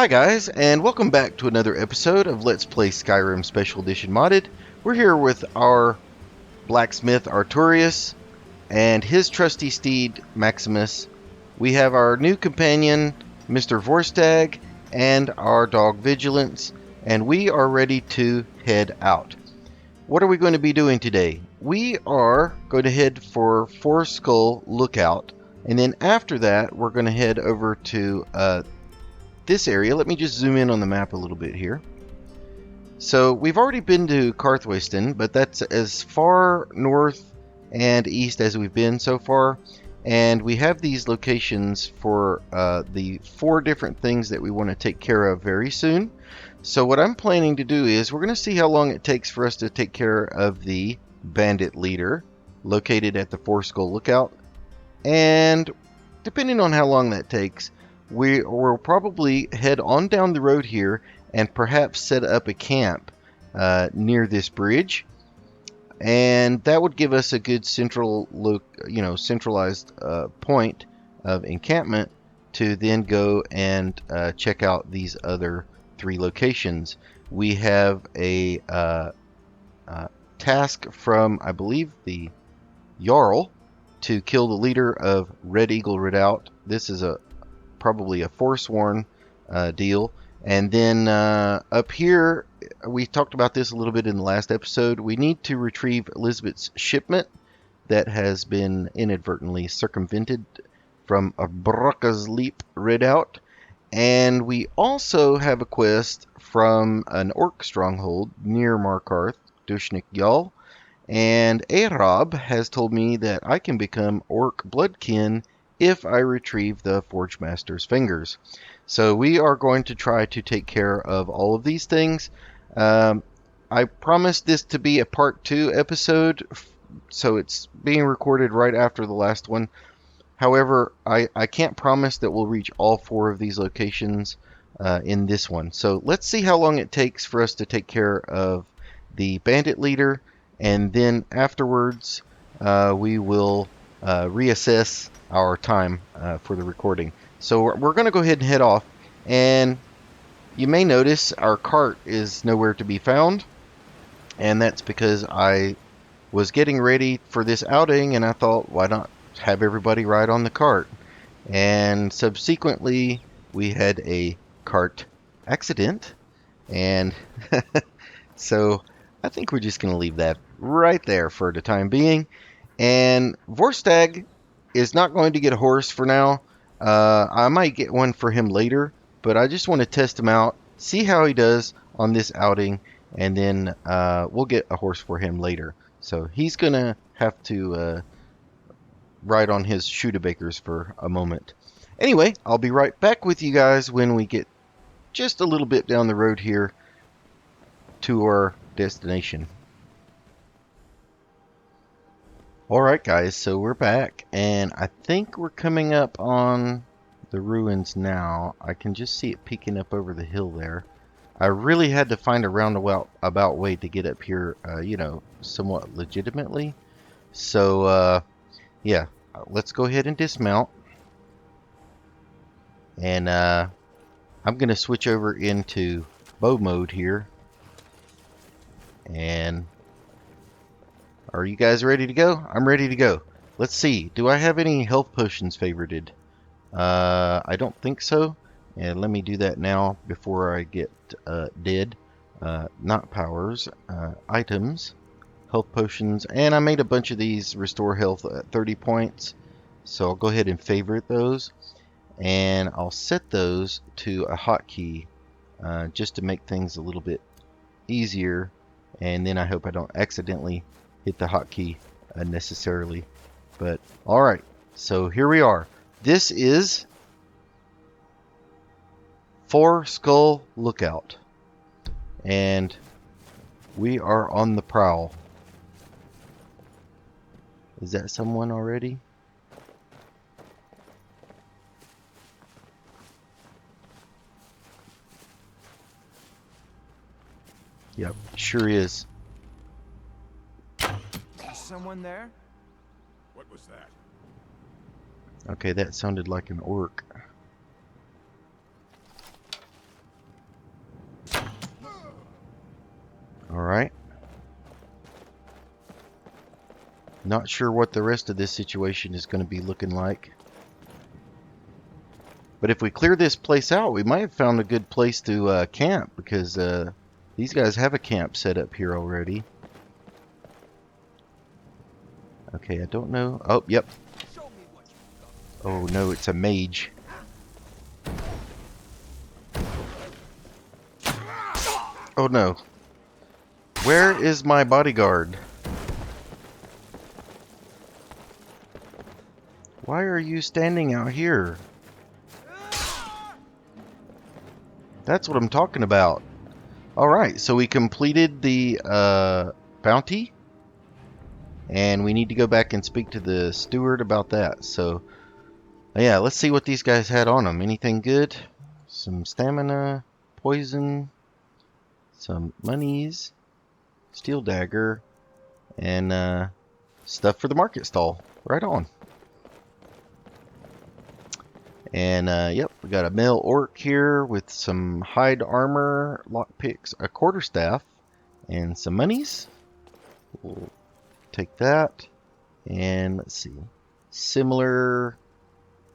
Hi guys, and welcome back to another episode of Let's Play Skyrim Special Edition Modded. We're here with our blacksmith Artorius and his trusty steed Maximus. We have our new companion Mr. Vorstag and our dog Vigilance, and we are ready to head out. What are we going to be doing today? We are going to head for Four Skull Lookout, and then after that we're going to head over to this area. Let me just zoom in on the map a little bit here. So we've already been to Karthwasten, but that's as far north and east as we've been so far. And we have these locations for the 4 different things that we want to take care of very soon. So what I'm planning to do is we're going to see how long it takes for us to take care of the bandit leader located at the Four Skull Lookout. And depending on how long that takes, we'll probably head on down the road here and perhaps set up a camp near this bridge, and that would give us a good centralized point of encampment to then go and check out these other 3 locations. We have a task from, I believe, the Jarl to kill the leader of Red Eagle Redoubt. This is probably a Forsworn deal. And then up here, we talked about this a little bit in the last episode. We need to retrieve Elizabeth's shipment that has been inadvertently circumvented from a Brocka's Leap Redoubt. And we also have a quest from an orc stronghold near Markarth, Dushnik Jarl. And Arab has told me that I can become orc bloodkin if I retrieve the Forge Master's fingers. So we are going to try to take care of all of these things. I promised this to be a part 2 episode, so it's being recorded right after the last one. However, I can't promise that we'll reach all 4 of these locations in this one. So let's see how long it takes for us to take care of the bandit leader, and then afterwards we will reassess our time for the recording. So we're going to go ahead and head off, and you may notice our cart is nowhere to be found, and that's because I was getting ready for this outing and I thought, why not have everybody ride on the cart? And subsequently we had a cart accident, and so I think we're just going to leave that right there for the time being. And Vorstag is not going to get a horse for now. I might get one for him later, but I just want to test him out, see how he does on this outing, and then we'll get a horse for him later. So he's going to have to ride on his Shudabakers for a moment. Anyway, I'll be right back with you guys when we get just a little bit down the road here to our destination. Alright guys, so we're back, and I think we're coming up on the ruins now. I can just see it peeking up over the hill there. I really had to find a roundabout way to get up here, somewhat legitimately. So, yeah, let's go ahead and dismount. And I'm going to switch over into bow mode here. And are you guys ready to go? I'm ready to go. Let's see. Do I have any health potions favorited? I don't think so. And let me do that now before I get dead. Not powers. Items. Health potions. And I made a bunch of these restore health at 30 points. So I'll go ahead and favorite those. And I'll set those to a hotkey just to make things a little bit easier. And then I hope I don't accidentally hit the hotkey unnecessarily. But alright, so here we are. This is Four Skull Lookout, and we are on the prowl. Is that someone already? Yep, sure is. Someone there? What was that? Okay, that sounded like an orc. Alright. Not sure what the rest of this situation is going to be looking like. But if we clear this place out, we might have found a good place to camp, because these guys have a camp set up here already. Okay, I don't know. Oh, yep. Oh no, it's a mage. Oh no. Where is my bodyguard? Why are you standing out here? That's what I'm talking about. Alright, so we completed the bounty. And we need to go back and speak to the steward about that. So, yeah, let's see what these guys had on them. Anything good? Some stamina, poison, some monies, steel dagger, and stuff for the market stall. Right on. And, yep, we got a male orc here with some hide armor, lockpicks, a quarterstaff, and some monies. We'll take that. And let's see. Similar,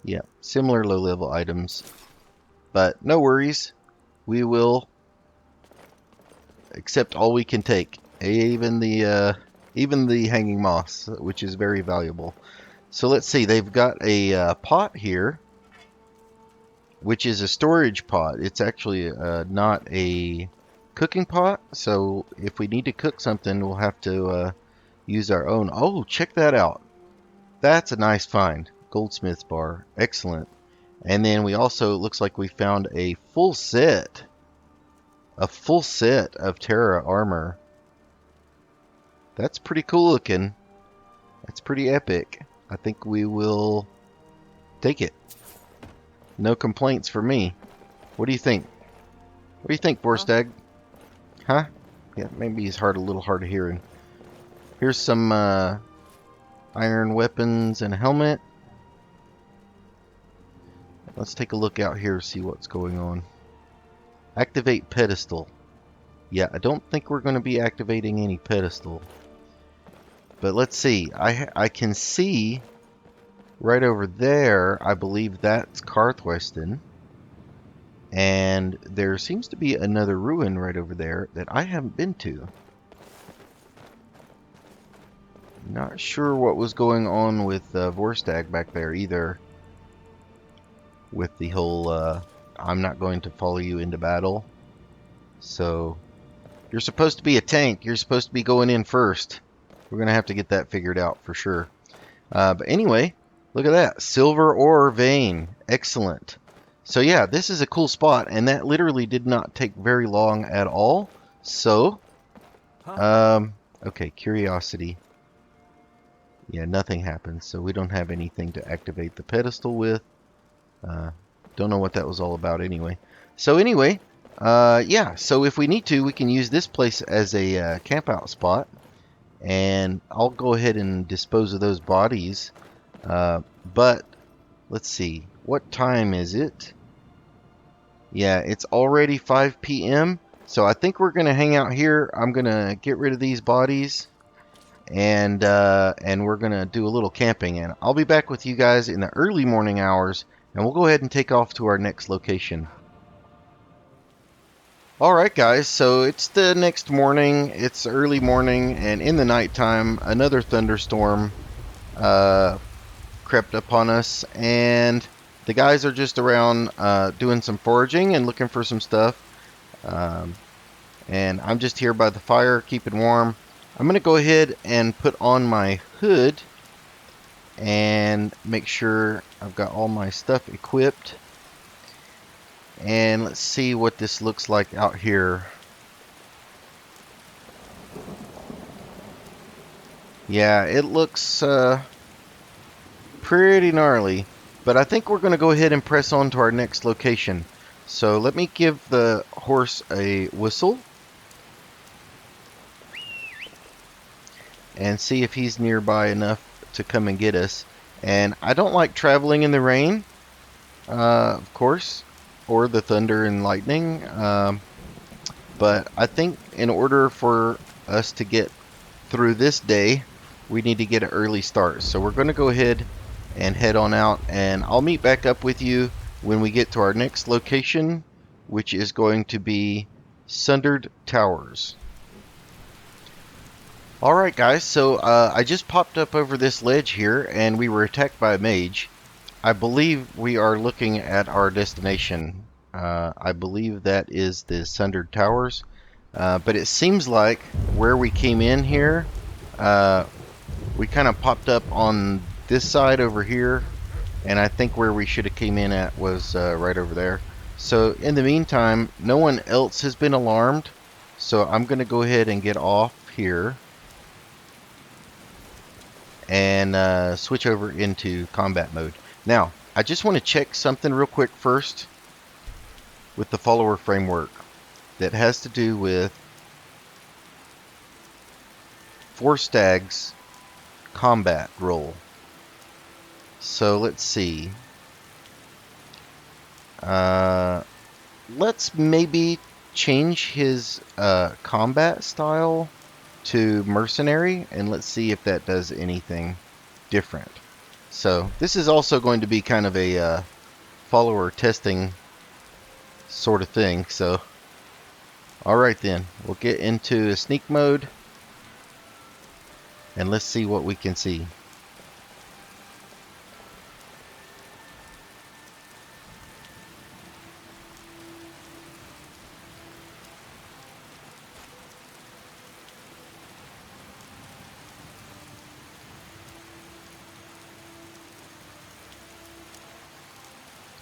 yeah, similar low-level items. But no worries. We will accept all we can take. Even the hanging moss, which is very valuable. So let's see. They've got a pot here, which is a storage pot. It's actually not a cooking pot, so if we need to cook something, we'll have to use our own. Oh, check that out. That's a nice find. Goldsmith's bar. Excellent. And then we also, it looks like we found a full set. A full set of Terra armor. That's pretty cool looking. That's pretty epic. I think we will take it. No complaints for me. What do you think? What do you think, Borstag? Huh? Yeah, maybe he's a little hard of hearing. Here's some iron weapons and a helmet. Let's take a look out here, see what's going on. Activate pedestal. Yeah, I don't think we're going to be activating any pedestal. But let's see. I can see right over there, I believe that's Karthweston. And there seems to be another ruin right over there that I haven't been to. Not sure what was going on with Vorstag back there either. With the whole, I'm not going to follow you into battle. So, you're supposed to be a tank. You're supposed to be going in first. We're going to have to get that figured out for sure. But anyway, look at that. Silver ore vein. Excellent. So yeah, this is a cool spot. And that literally did not take very long at all. So, okay, curiosity. Yeah, nothing happens, so we don't have anything to activate the pedestal with. Don't know what that was all about anyway. So anyway, yeah, so if we need to, we can use this place as a camp out spot. And I'll go ahead and dispose of those bodies. But, let's see, what time is it? Yeah, it's already 5 p.m. So I think we're going to hang out here. I'm going to get rid of these bodies. And we're going to do a little camping. And I'll be back with you guys in the early morning hours. And we'll go ahead and take off to our next location. Alright guys, so it's the next morning. It's early morning. And in the nighttime, another thunderstorm crept upon us. And the guys are just around doing some foraging and looking for some stuff. And I'm just here by the fire, keeping warm. I'm going to go ahead and put on my hood and make sure I've got all my stuff equipped. And let's see what this looks like out here. Yeah, it looks pretty gnarly. But I think we're going to go ahead and press on to our next location. So let me give the horse a whistle. And see if he's nearby enough to come and get us. And I don't like traveling in the rain, of course, or the thunder and lightning. But I think in order for us to get through this day, we need to get an early start. So we're going to go ahead and head on out, and I'll meet back up with you when we get to our next location, which is going to be Sundered Towers. Alright guys, so I just popped up over this ledge here and we were attacked by a mage. I believe we are looking at our destination. I believe that is the Sundered Towers. But it seems like where we came in here, we kind of popped up on this side over here, and I think where we should have came in at was right over there. So in the meantime, no one else has been alarmed, so I'm going to go ahead and get off here and switch over into combat mode. Now, I just want to check something real quick first with the follower framework that has to do with 4 stags combat roll. So let's see. Let's maybe change his combat style to mercenary, and let's see if that does anything different. So this is also going to be kind of a follower testing sort of thing. So alright then, we'll get into a sneak mode and let's see what we can see.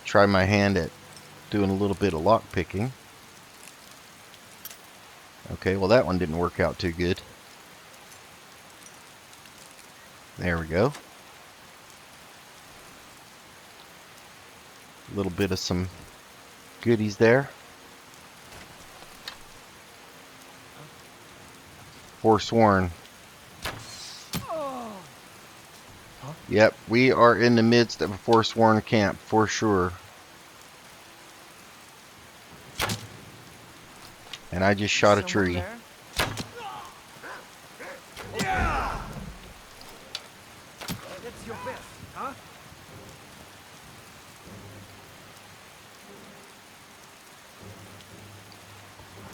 Try my hand at doing a little bit of lock picking. Okay, well that one didn't work out too good. There we go. A little bit of some goodies there. Forsworn. Yep, we are in the midst of a Forsworn camp for sure. And I just shot a tree. Yeah. That's your best, huh?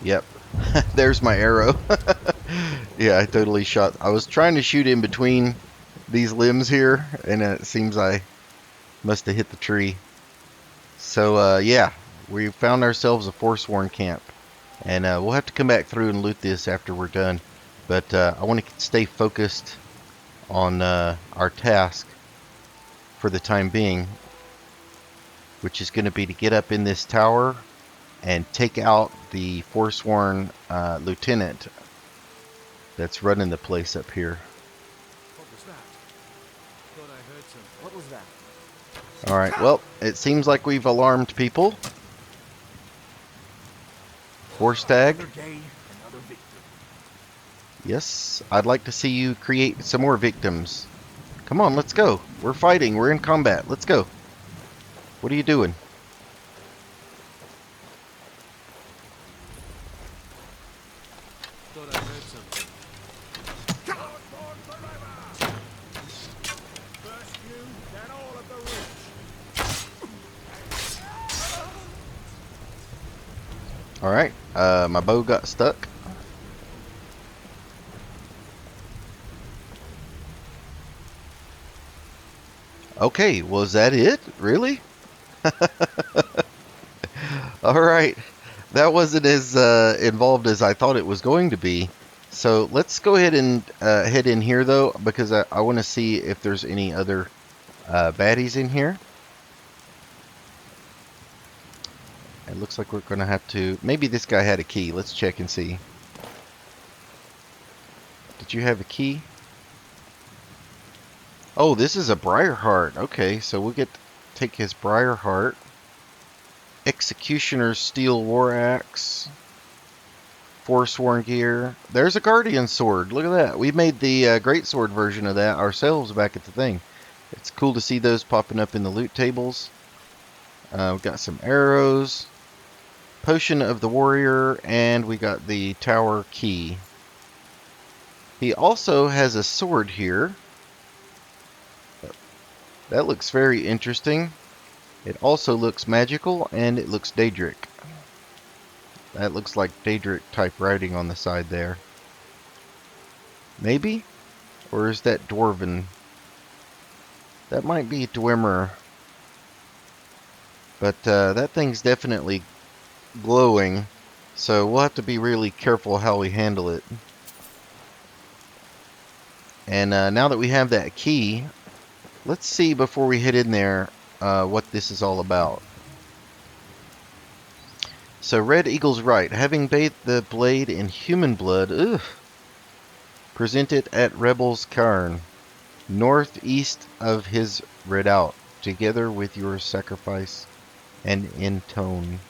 Yep. There's my arrow. Yeah, I totally shot. I was trying to shoot in between these limbs here, and it seems I must have hit the tree. So yeah, we found ourselves a Forsworn camp, and we'll have to come back through and loot this after we're done. But I want to stay focused on our task for the time being, which is going to be to get up in this tower and take out the Forsworn lieutenant that's running the place up here. What was that? Thought I heard something. What was that? Alright, well, it seems like we've alarmed people. 4 stag. Another day, another victim. Yes, I'd like to see you create some more victims. Come on, let's go. We're fighting. We're in combat. Let's go. What are you doing? Thought I heard something. First you, then all of the rich. Alright, my bow got stuck. Okay, was that it? Really? Alright, that wasn't as involved as I thought it was going to be. So let's go ahead and head in here though, because I want to see if there's any other baddies in here. It looks like we're going to have to... Maybe this guy had a key. Let's check and see. Did you have a key? Oh, this is a Briarheart. Okay, so we'll get to take his Briarheart. Executioner's Steel War Axe. Forsworn gear. There's a Guardian Sword. Look at that. We made the Greatsword version of that ourselves back at the thing. It's cool to see those popping up in the loot tables. We've got some arrows. Potion of the Warrior, and we got the Tower Key. He also has a sword here. That looks very interesting. It also looks magical, and it looks Daedric. That looks like Daedric type writing on the side there. Maybe? Or is that Dwarven? That might be Dwemer. But that thing's definitely glowing, so we'll have to be really careful how we handle it. And now that we have that key, let's see before we head in there what this is all about. So Red Eagle's right. Having bathed the blade in human blood, present it at Rebel's Cairn, northeast of his redoubt, together with your sacrifice and intone.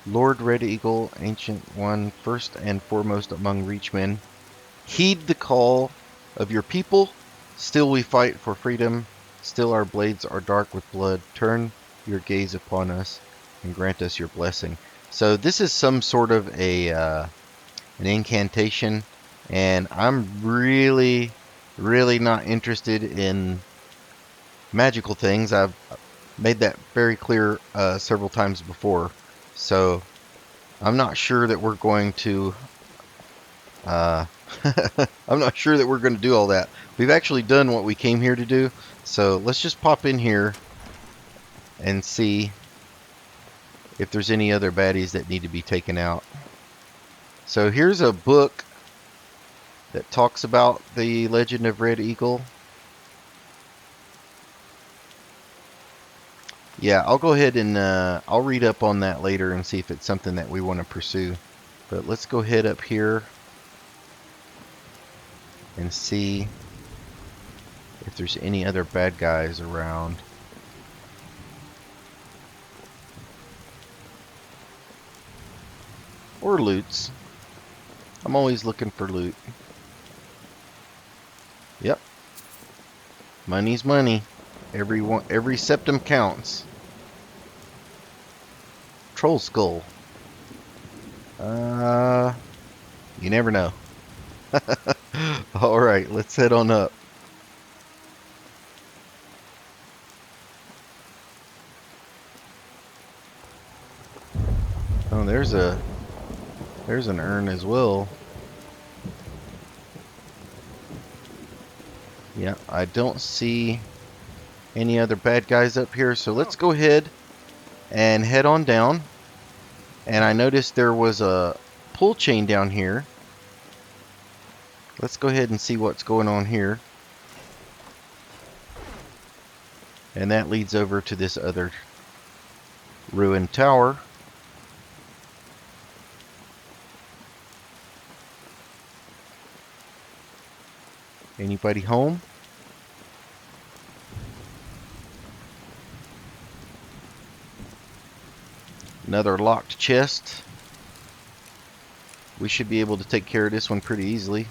Lord Red Eagle, Ancient One, first and foremost among Reachmen, heed the call of your people. Still we fight for freedom. Still our blades are dark with blood. Turn your gaze upon us and grant us your blessing. So this is some sort of an incantation, and I'm really not interested in magical things. I've made that very clear several times before. So I'm not sure that we're going to I'm not sure that we're going to do all that. We've actually done what we came here to do. So let's just pop in here and see if there's any other baddies that need to be taken out. So here's a book that talks about the legend of Red Eagle. Yeah, I'll go ahead and I'll read up on that later and see if it's something that we want to pursue. But let's go head up here and see if there's any other bad guys around. Or loots. I'm always looking for loot. Yep. Money's money. Every septum counts. Troll skull. You never know. Alright, let's head on up. Oh, there's an urn as well. Yeah, I don't see any other bad guys up here, so let's go ahead and head on down. And I noticed there was a pull chain down here. Let's go ahead and see what's going on here. And that leads over to this other ruined tower. Anybody home? Another locked chest. We should be able to take care of this one pretty easily.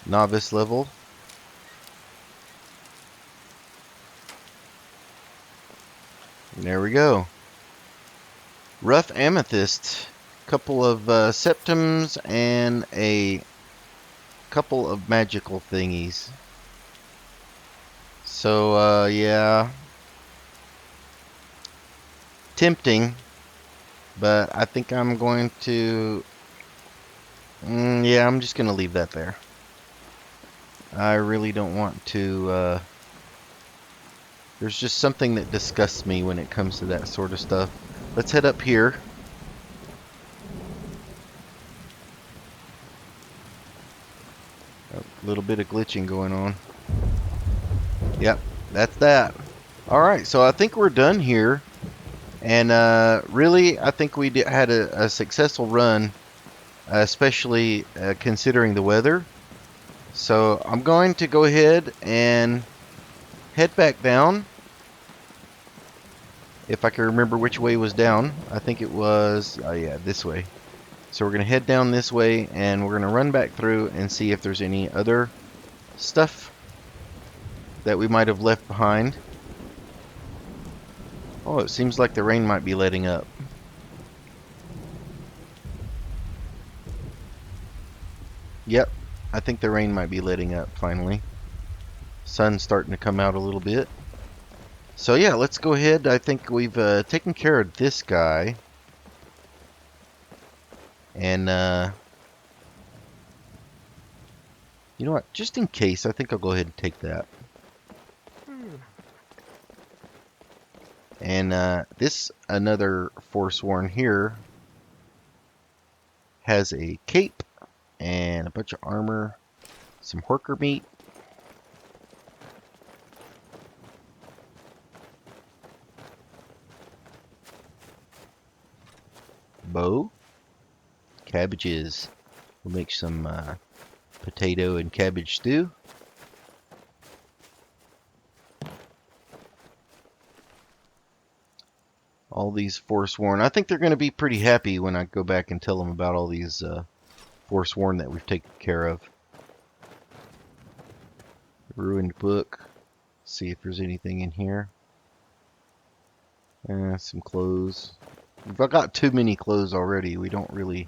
Novice level. And there we go. Rough amethyst. Couple of septums and a couple of magical thingies. So yeah, tempting, but I think I'm going to yeah, I'm just gonna leave that there. I really don't want to there's just something that disgusts me when it comes to that sort of stuff. Let's head up here. A little bit of glitching going on. Yep, that's that. Alright, so I think we're done here. And really, I think we had a successful run, especially considering the weather. So I'm going to go ahead and head back down. If I can remember which way was down. I think it was, oh yeah, this way. So we're going to head down this way, and we're going to run back through and see if there's any other stuff that we might have left behind. Oh, it seems like the rain might be letting up. Yep, I think the rain might be letting up finally. Sun's starting to come out a little bit. So yeah, let's go ahead. I think we've taken care of this guy. And you know what? Just in case, I think I'll go ahead and take that. And this another Forsworn here has a cape and a bunch of armor, some horker meat. Bow. Cabbages. We'll make some potato and cabbage stew. All these Forsworn. I think they're going to be pretty happy when I go back and tell them about all these Forsworn that we've taken care of. Ruined book. See if there's anything in here. Some clothes. We've got too many clothes already. We don't really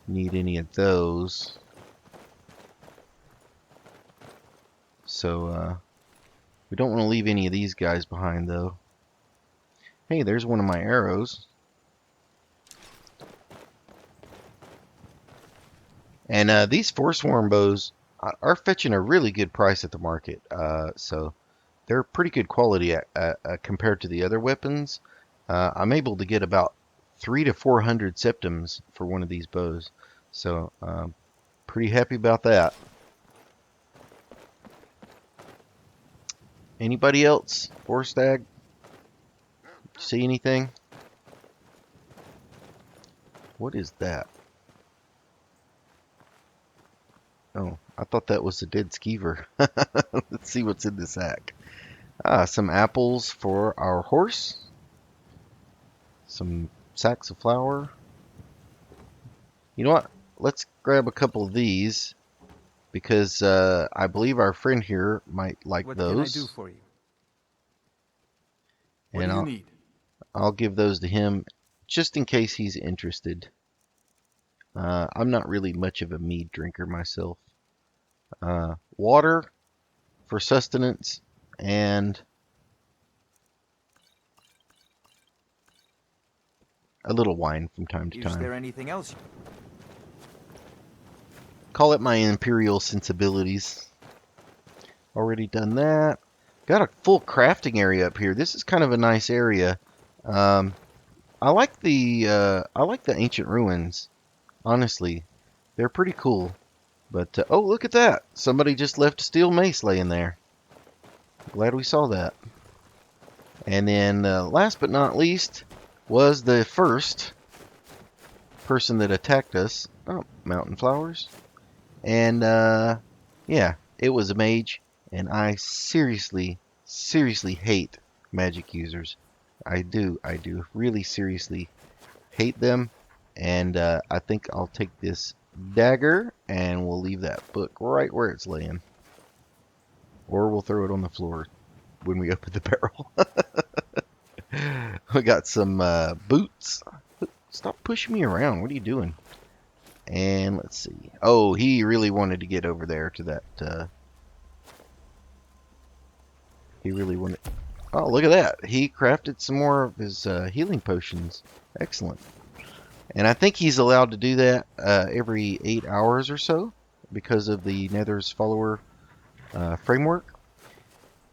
need any of those. So, we don't want to leave any of these guys behind, though. Hey, there's one of my arrows. And these Forsworn bows are fetching a really good price at the market. So, they're pretty good quality compared to the other weapons. I'm able to get about 300 to 400 septims for one of these bows. So, pretty happy about that. Anybody else? Forstag? See anything? What is that? Oh, I thought that was a dead skeever. Let's see what's in the sack. Some apples for our horse. Some sacks of flour. You know what? Let's grab a couple of these because I believe our friend here might like those. What can I do for you? What do you need? I'll give those to him just in case he's interested. I'm not really much of a mead drinker myself. Water for sustenance and a little wine from time to time. Is there anything else? Call it my imperial sensibilities. Already done that. Got a full crafting area up here. This is kind of a nice area. I like the ancient ruins. Honestly, they're pretty cool. But oh, look at that! Somebody just left a steel mace laying there. Glad we saw that. And then last but not least was the first person that attacked us. Oh, mountain flowers. And yeah, it was a mage, and I seriously hate magic users. I do really seriously hate them, and I think I'll take this dagger and we'll leave that book right where it's laying, or we'll throw it on the floor when we open the barrel. We got some boots. Stop pushing me around. What are you doing? And let's see. Oh, he really wanted to get over there to that. He really wanted. Oh, look at that. He crafted some more of his healing potions. Excellent. And I think he's allowed to do that every 8 hours or so because of the Nether's follower framework.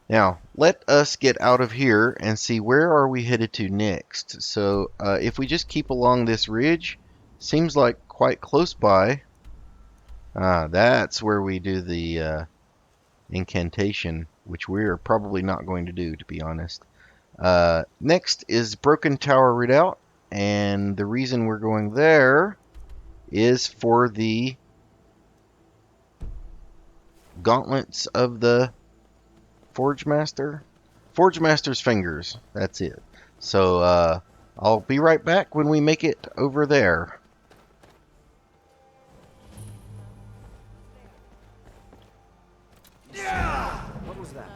Now, let us get out of here and see where are we headed to next. So, if we just keep along this ridge, seems like quite close by. That's where we do the incantation, which we're probably not going to do, to be honest. Next is Broken Tower Redoubt, and the reason we're going there is for the gauntlets of the Forge Master. Forge Master's fingers. That's it. So I'll be right back when we make it over there. What was that?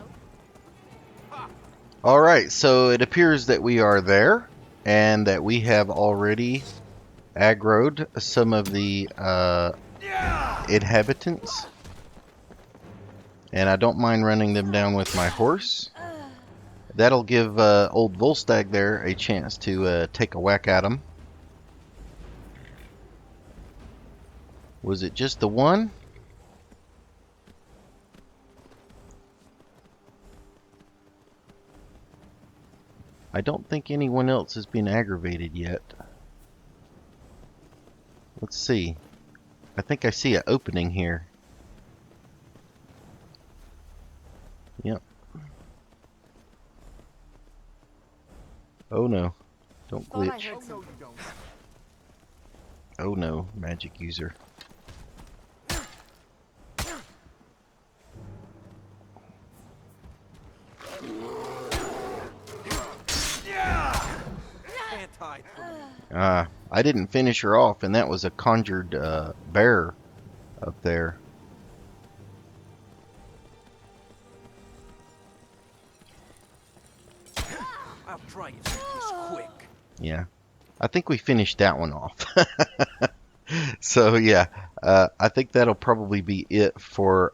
Alright, so it appears that we are there, and that we have already aggroed some of the inhabitants. And I don't mind running them down with my horse. That'll give old Volstagg there a chance to take a whack at him. Was it just the one? I don't think anyone else has been aggravated yet. Let's see. I think I see an opening here. Yep. Oh no. Don't glitch. Oh no, magic user. I didn't finish her off, and that was a conjured bear up there. I'll try and make this quick. Yeah, I think we finished that one off. So yeah, I think that'll probably be it for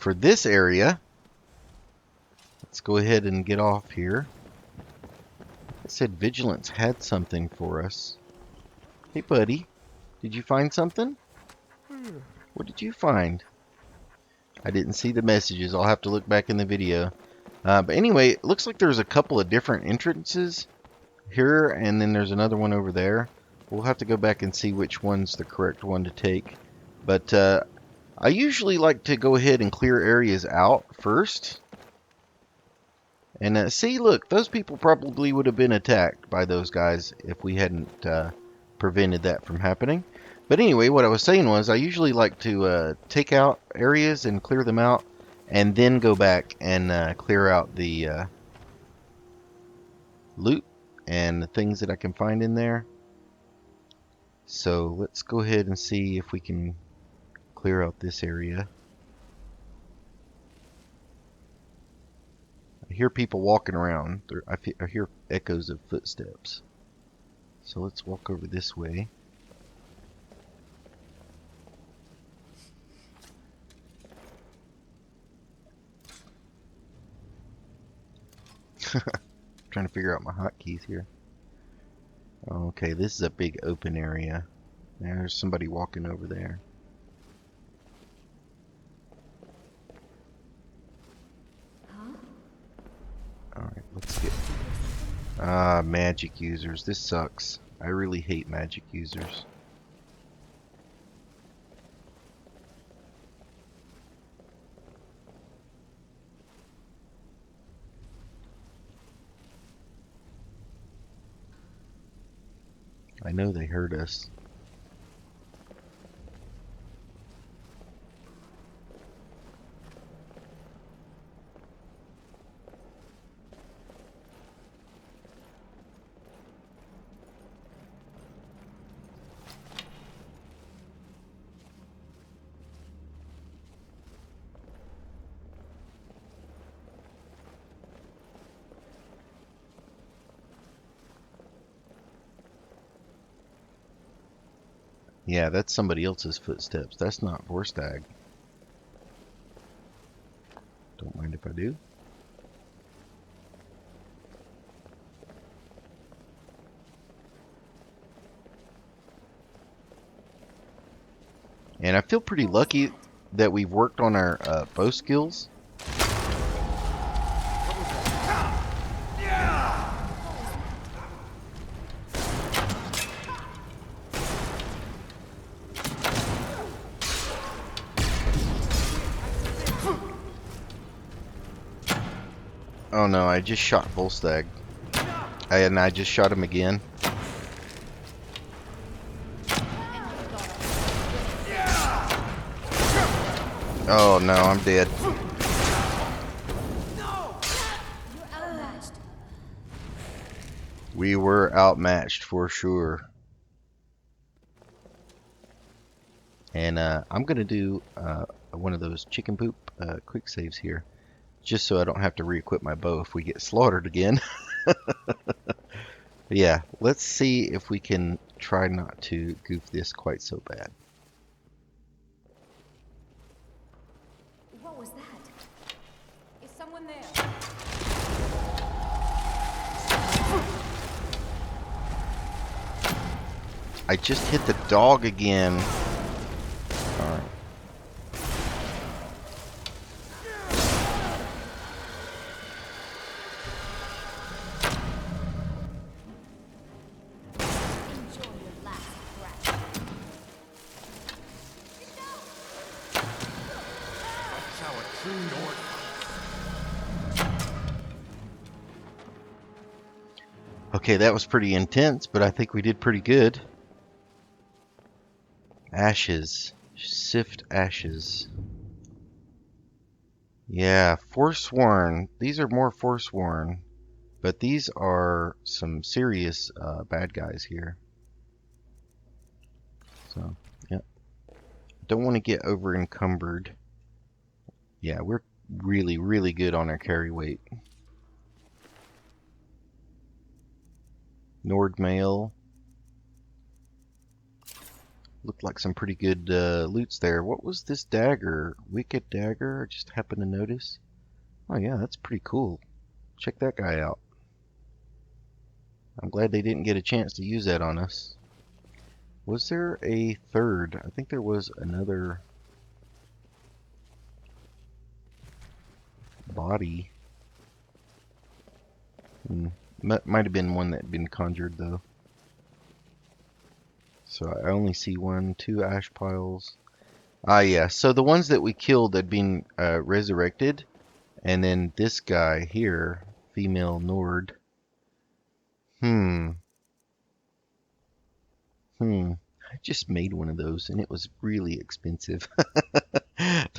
this area. Let's go ahead and get off here. It said Vigilance had something for us. Hey buddy, did you find something? What did you find? I didn't see the messages. I'll have to look back in the video. But anyway, it looks like there's a couple of different entrances here, and then there's another one over there. We'll have to go back and see which one's the correct one to take. But I usually like to go ahead and clear areas out first. And see, look, those people probably would have been attacked by those guys if we hadn't prevented that from happening. But anyway, what I was saying was I usually like to take out areas and clear them out, and then go back and clear out the loot and the things that I can find in there. So let's go ahead and see if we can clear out this area. I hear people walking around. I hear echoes of footsteps. So let's walk over this way. Trying to figure out my hotkeys here. Okay, this is a big open area. There's somebody walking over there. Alright, let's get... magic users. This sucks. I really hate magic users. I know they heard us. Yeah, that's somebody else's footsteps. That's not Volstagg. Don't mind if I do. And I feel pretty lucky that we've worked on our bow skills. Oh no, I just shot Volstagg. And I just shot him again. Oh no, I'm dead. We were outmatched for sure. And I'm gonna do one of those chicken poop quick saves here, just so I don't have to re-equip my bow if we get slaughtered again. But yeah, let's see if we can try not to goof this quite so bad. What was that? Is someone there? I just hit the dog again. Alright. Enjoy your last breath. That's how a true Nord fights. Okay, that was pretty intense, but I think we did pretty good. Ashes. Sift ashes. Yeah, Forsworn. These are more Forsworn. But these are some serious bad guys here. So, yeah. Don't want to get over encumbered. Yeah, we're really, really good on our carry weight. Nord mail. Looked like some pretty good loots there. What was this dagger? Wicked dagger? I just happened to notice. Oh yeah, that's pretty cool. Check that guy out. I'm glad they didn't get a chance to use that on us. Was there a third? I think there was another body. Might have been one that had been conjured though. So I only see 1, 2 ash piles. Ah, yeah. So the ones that we killed had been resurrected. And then this guy here, female Nord. I just made one of those and it was really expensive.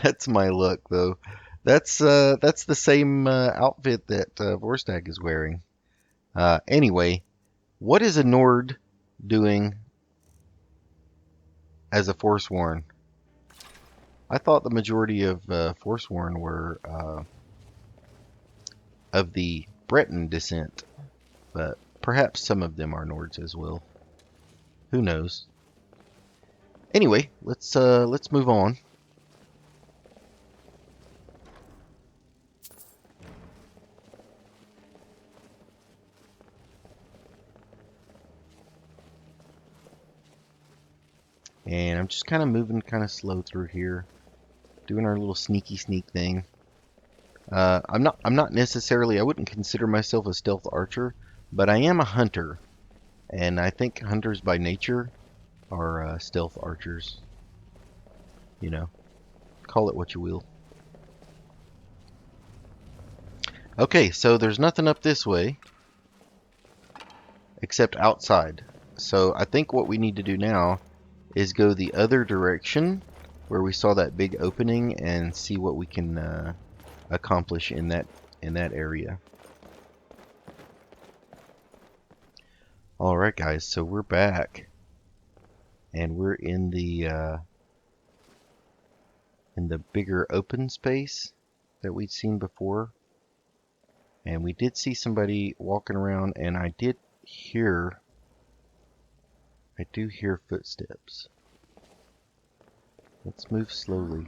That's my luck though. That's the same outfit that Vorstag is wearing. Anyway, what is a Nord doing as a Forsworn? I thought the majority of Forsworn were of the Breton descent, but perhaps some of them are Nords as well. Who knows? Anyway, let's move on. And I'm just kind of moving kind of slow through here, doing our little sneak thing. I'm not necessarily, I wouldn't consider myself a stealth archer, but I am a hunter, and I think hunters by nature are stealth archers. You know, call it what you will. Okay, so there's nothing up this way except outside. So I think what we need to do now is go the other direction where we saw that big opening and see what we can accomplish in that area. Alright guys, so we're back and we're in the bigger open space that we'd seen before, and we did see somebody walking around, and I do hear footsteps. Let's move slowly.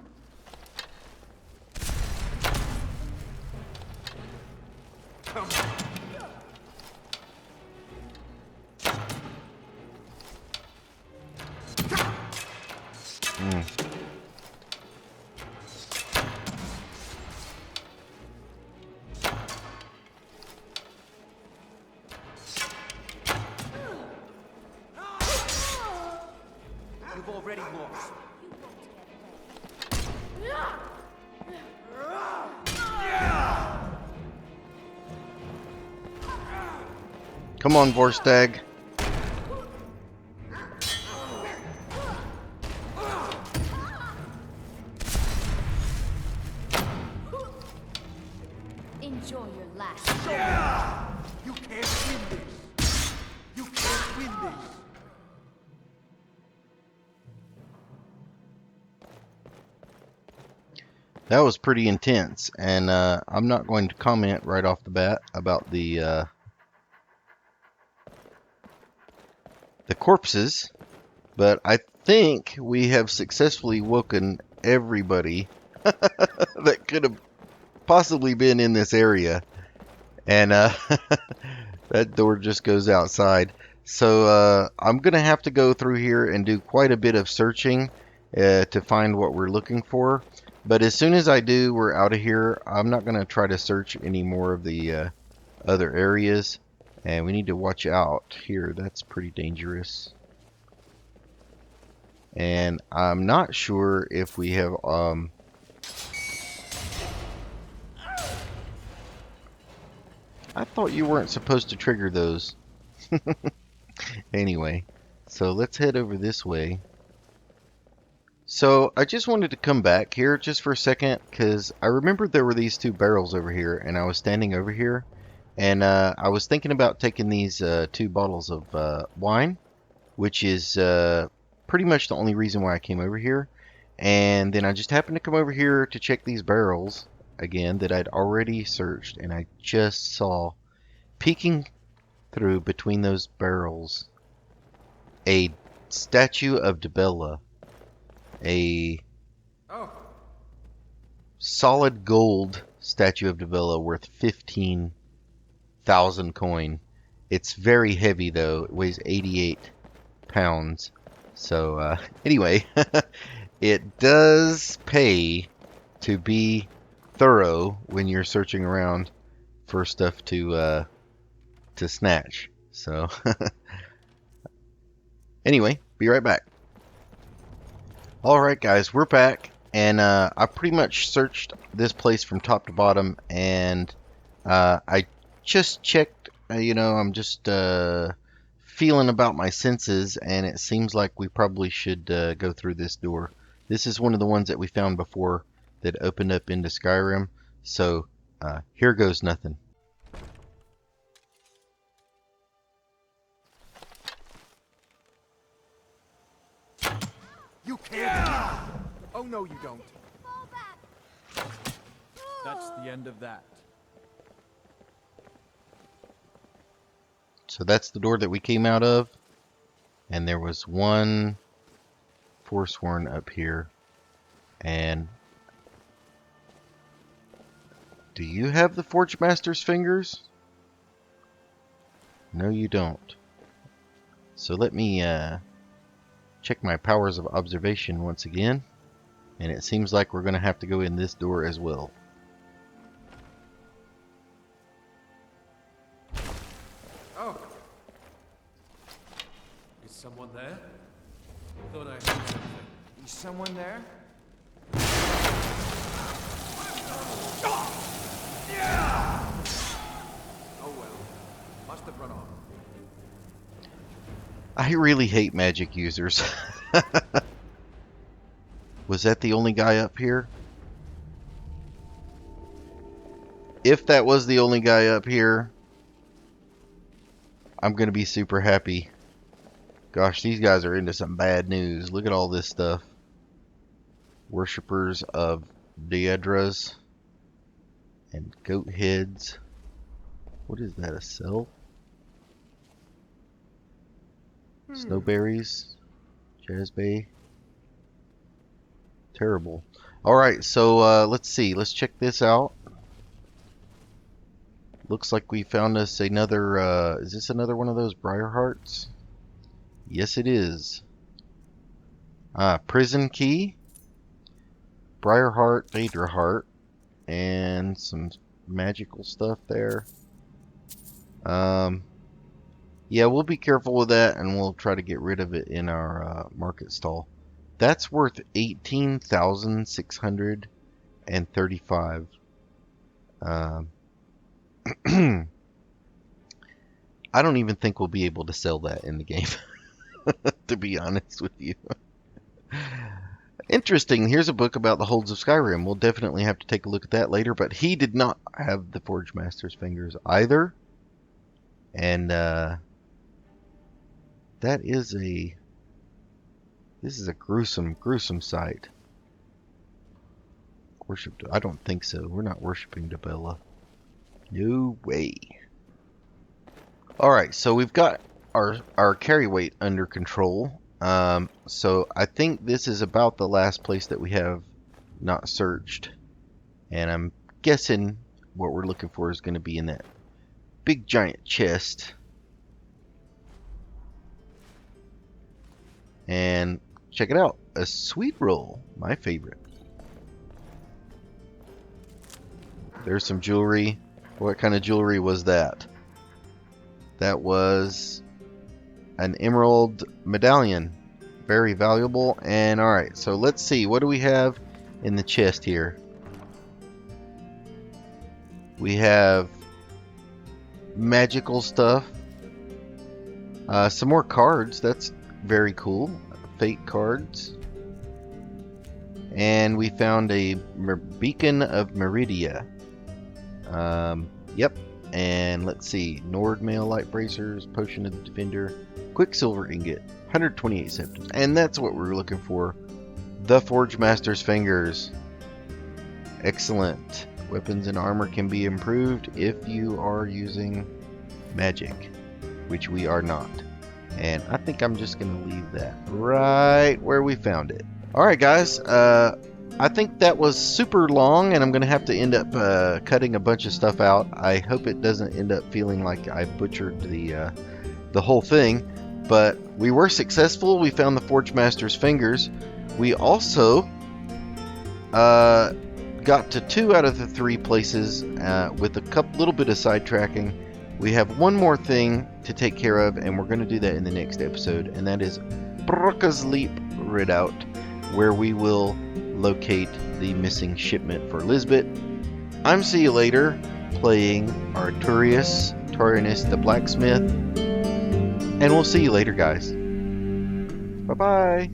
You've already lost. Come on, Vorstag. Enjoy your last. You can't win this. You can't win this. That was pretty intense, and I'm not going to comment right off the bat about the the corpses, but I think we have successfully woken everybody that could have possibly been in this area. And that door just goes outside. So I'm going to have to go through here and do quite a bit of searching to find what we're looking for. But as soon as I do, we're out of here. I'm not going to try to search any more of the other areas. And we need to watch out here. That's pretty dangerous. And I'm not sure if we have... I thought you weren't supposed to trigger those. Anyway, so let's head over this way. So I just wanted to come back here just for a second because I remembered there were these two barrels over here and I was standing over here and I was thinking about taking these 2 bottles of wine, which is pretty much the only reason why I came over here. And then I just happened to come over here to check these barrels again that I'd already searched, and I just saw peeking through between those barrels a statue of Dibella, a solid gold statue of Dibella worth 15,000 coin. It's very heavy though. It weighs 88 pounds. So anyway, it does pay to be thorough when you're searching around for stuff to snatch. So anyway, be right back. Alright guys, we're back, and I pretty much searched this place from top to bottom, and I just checked, you know, I'm just feeling about my senses, and it seems like we probably should go through this door. This is one of the ones that we found before that opened up into Skyrim, so here goes nothing. You can't. Oh no, you don't. Fall back. That's the end of that. So that's the door that we came out of, and there was one Forsworn up here. And do you have the Forge Master's fingers? No, you don't. So let me check my powers of observation once again, and it seems like we're going to have to go in this door as well. Oh. Is someone there? Thought I heard something. Is someone there? Oh well. Must have run off. I really hate magic users. Was that the only guy up here? If that was the only guy up here, I'm going to be super happy. Gosh, these guys are into some bad news. Look at all this stuff. Worshippers of Daedras and goat heads. What is that, a cell? Snowberries, Jazzbay. Terrible. Alright, so let's see. Let's check this out. Looks like we found us another, is this another one of those Briar Hearts? Yes, it is. Prison Key, Briar Heart, Daedra Heart, and some magical stuff there. Yeah, we'll be careful with that, and we'll try to get rid of it in our market stall. That's worth 18,635. I don't even think we'll be able to sell that in the game, to be honest with you. Interesting. Here's a book about the holds of Skyrim. We'll definitely have to take a look at that later, but he did not have the Forge Master's fingers either. And this is a gruesome sight. Worship? I don't think so. We're not worshiping Dibella. No way. Alright, so we've got our carry weight under control. So I think this is about the last place that we have not searched. And I'm guessing what we're looking for is going to be in that big giant chest. And check it out. A sweet roll. My favorite. There's some jewelry. What kind of jewelry was that? That was an emerald medallion. Very valuable. And alright, so let's see. What do we have in the chest here? We have magical stuff. Some more cards. That's very cool. Fate cards. And we found a beacon of Meridia. Yep. And let's see. Nord mail light bracers, potion of the defender, quicksilver ingot, 128 septims. And that's what we're looking for. The Forge Master's fingers. Excellent. Weapons and armor can be improved if you are using magic, which we are not. And I think I'm just going to leave that right where we found it. Alright guys, I think that was super long and I'm going to have to end up cutting a bunch of stuff out. I hope it doesn't end up feeling like I butchered the whole thing. But we were successful. We found the Forge Master's fingers. We also got to 2 out of the 3 places with a little bit of sidetracking. We have one more thing to take care of, and we're going to do that in the next episode, and that is Brocka's Leap Redoubt, where we will locate the missing shipment for Lisbeth. I'm See You Later, playing Arturius Taurinus the Blacksmith, and we'll see you later, guys. Bye-bye.